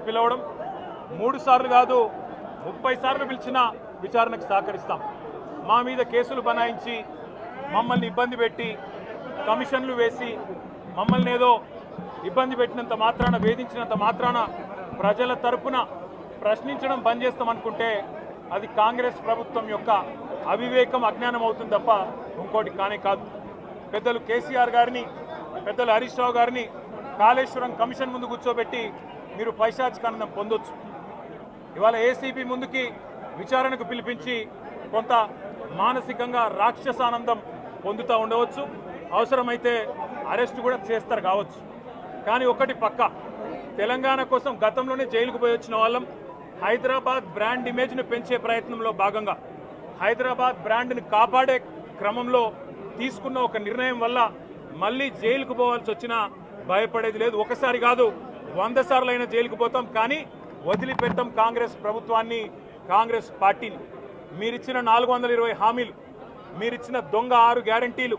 పిలవడం 3 సార్లు కాదు 30 సార్లు పిలిచినా విచారణకు సహకరిస్తాం. మా మీద కేసులు బనాయించి మమ్మల్ని ఇబ్బంది పెట్టి కమిషన్లు వేసి మమ్మల్ని ఏదో ఇబ్బంది పెట్టినంత మాత్రాన వేధించినంత మాత్రాన ప్రజల తరపున ప్రశ్నించడం బంద్ చేస్తామనుకుంటే అది కాంగ్రెస్ ప్రభుత్వం యొక్క అవివేకం అజ్ఞానం అవుతుంది తప్ప ఇంకోటి కానే కాదు. పెద్దలు కేసీఆర్ గారిని పెద్దలు హరీష్ రావు గారిని కాళేశ్వరం కమిషన్ ముందు కూర్చోబెట్టి మీరు పైశాచికానందం పొందొచ్చు. ఇవాళ ఏసీబీ ముందుకి విచారణకు పిలిపించి కొంత మానసికంగా రాక్షసానందం పొందుతూ ఉండవచ్చు. అవసరమైతే అరెస్ట్ కూడా చేస్తారు కావచ్చు. కానీ ఒకటి పక్క తెలంగాణ కోసం గతంలోనే జైలుకు పోయి వచ్చిన వాళ్ళం. హైదరాబాద్ బ్రాండ్ ఇమేజ్ను పెంచే ప్రయత్నంలో భాగంగా హైదరాబాద్ బ్రాండ్ని కాపాడే క్రమంలో తీసుకున్న ఒక నిర్ణయం వల్ల మళ్ళీ జైలుకు పోవాల్సి వచ్చినా భయపడేది లేదు. ఒకసారి కాదు 100 సార్లు అయినా జైలుకు పోతాం, కానీ వదిలిపెట్టాం కాంగ్రెస్ ప్రభుత్వాన్ని, కాంగ్రెస్ పార్టీని. మీరిచ్చిన 420 హామీలు, మీరిచ్చిన దొంగ 6 గ్యారంటీలు,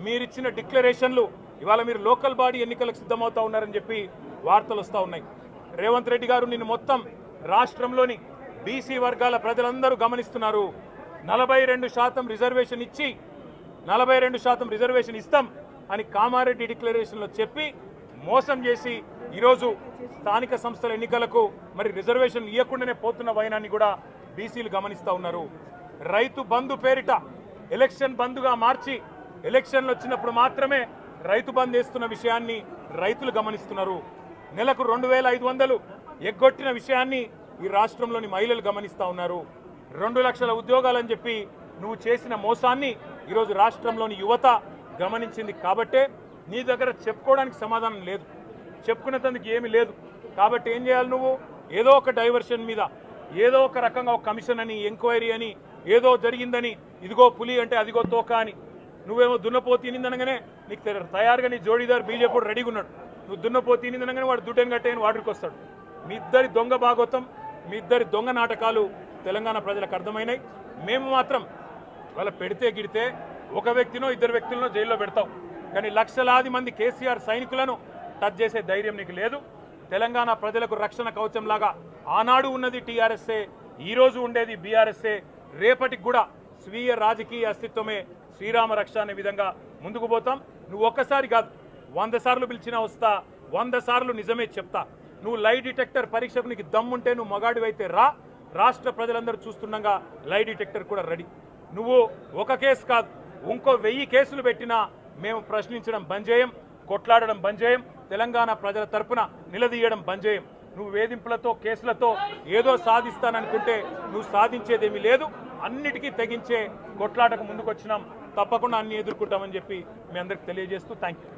మీరిచ్చిన డిక్లరేషన్లు ఇవాళ మీరు లోకల్ బాడీ ఎన్నికలకు సిద్ధమవుతా ఉన్నారని చెప్పి వార్తలు వస్తూ ఉన్నాయి. రేవంత్ రెడ్డి గారు నిన్ను మొత్తం రాష్ట్రంలోని బీసీ వర్గాల ప్రజలందరూ గమనిస్తున్నారు. 42% రిజర్వేషన్ ఇచ్చి 42% రిజర్వేషన్ ఇస్తాం అని కామారెడ్డి డిక్లరేషన్లో చెప్పి మోసం చేసి ఈరోజు స్థానిక సంస్థల ఎన్నికలకు మరి రిజర్వేషన్ ఇవ్వకుండానే పోతున్న వైనాన్ని కూడా బీసీలు గమనిస్తూ ఉన్నారు. రైతు బంధు పేరిట ఎలక్షన్ బంధుగా మార్చి ఎలక్షన్లు వచ్చినప్పుడు మాత్రమే రైతు బంధు వేస్తున్న విషయాన్ని రైతులు గమనిస్తున్నారు. నెలకు 2500 ఎగ్గొట్టిన విషయాన్ని ఈ రాష్ట్రంలోని మహిళలు గమనిస్తూ ఉన్నారు. 2 లక్షల ఉద్యోగాలని చెప్పి నువ్వు చేసిన మోసాన్ని ఈరోజు రాష్ట్రంలోని యువత గమనించింది. కాబట్టే నీ దగ్గర చెప్పుకోవడానికి సమాధానం లేదు, చెప్పుకునేందుకు ఏమీ లేదు. కాబట్టి ఏం చేయాలి, నువ్వు ఏదో ఒక డైవర్షన్ మీద ఏదో ఒక రకంగా ఒక కమిషన్ అని, ఎంక్వైరీ అని, ఏదో జరిగిందని, ఇదిగో పులి అంటే అదిగో తోక అని, నువ్వేమో దున్నపోతు తినిందనగానే నీకు తయారుగా నీ జోడీదారు బీజేపీ రెడీగా ఉన్నాడు. నువ్వు దున్నపోతు తినిందనగానే వాడు దుడ్డని కట్టేయని వాడికి వస్తాడు. మీ ఇద్దరి దొంగ భాగోతం, మీ ఇద్దరి దొంగ నాటకాలు తెలంగాణ ప్రజలకు అర్థమైనాయి. మేము మాత్రం వాళ్ళ పెడితే గిడితే ఒక వ్యక్తినో 2 వ్యక్తులను జైల్లో పెడతాం, కానీ లక్షలాది మంది కేసీఆర్ సైనికులను టచ్ చేసే ధైర్యం నీకు లేదు. తెలంగాణ ప్రజలకు రక్షణ కవచంలాగా ఆనాడు ఉన్నది టీఆర్ఎస్ఏ, ఈరోజు ఉండేది బీఆర్ఎస్ఏ, రేపటికి కూడా స్వీయ రాజకీయ అస్తిత్వమే శ్రీరామ రక్ష అనే విధంగా ముందుకు పోతాం. నువ్వు ఒక్కసారి కాదు 100 సార్లు పిలిచినా వస్తా, 100 సార్లు నిజమే చెప్తా. నువ్వు లై డిటెక్టర్ పరీక్షకు నీకు దమ్ముంటే నువ్వు మగాడివైతే రా, రాష్ట్ర ప్రజలందరూ చూస్తుండగా లై డిటెక్టర్ కూడా రెడీ. నువ్వు ఒక కేసు కాదు ఇంకో 1000 కేసులు పెట్టినా మేము ప్రశ్నించడం బంద్ చేయం, కొట్లాడడం బంద్ చేయం, తెలంగాణ ప్రజల తరపున నిలదీయడం బంద్ చేయం. నువ్వు వేధింపులతో కేసులతో ఏదో సాధిస్తాననుకుంటే నువ్వు సాధించేదేమీ లేదు. అన్నిటికీ తెగించే కొట్లాటకు ముందుకొచ్చినాం, తప్పకుండా అన్ని ఎదుర్కొంటామని చెప్పి మీ అందరికి తెలియజేస్తూ థ్యాంక్ యూ.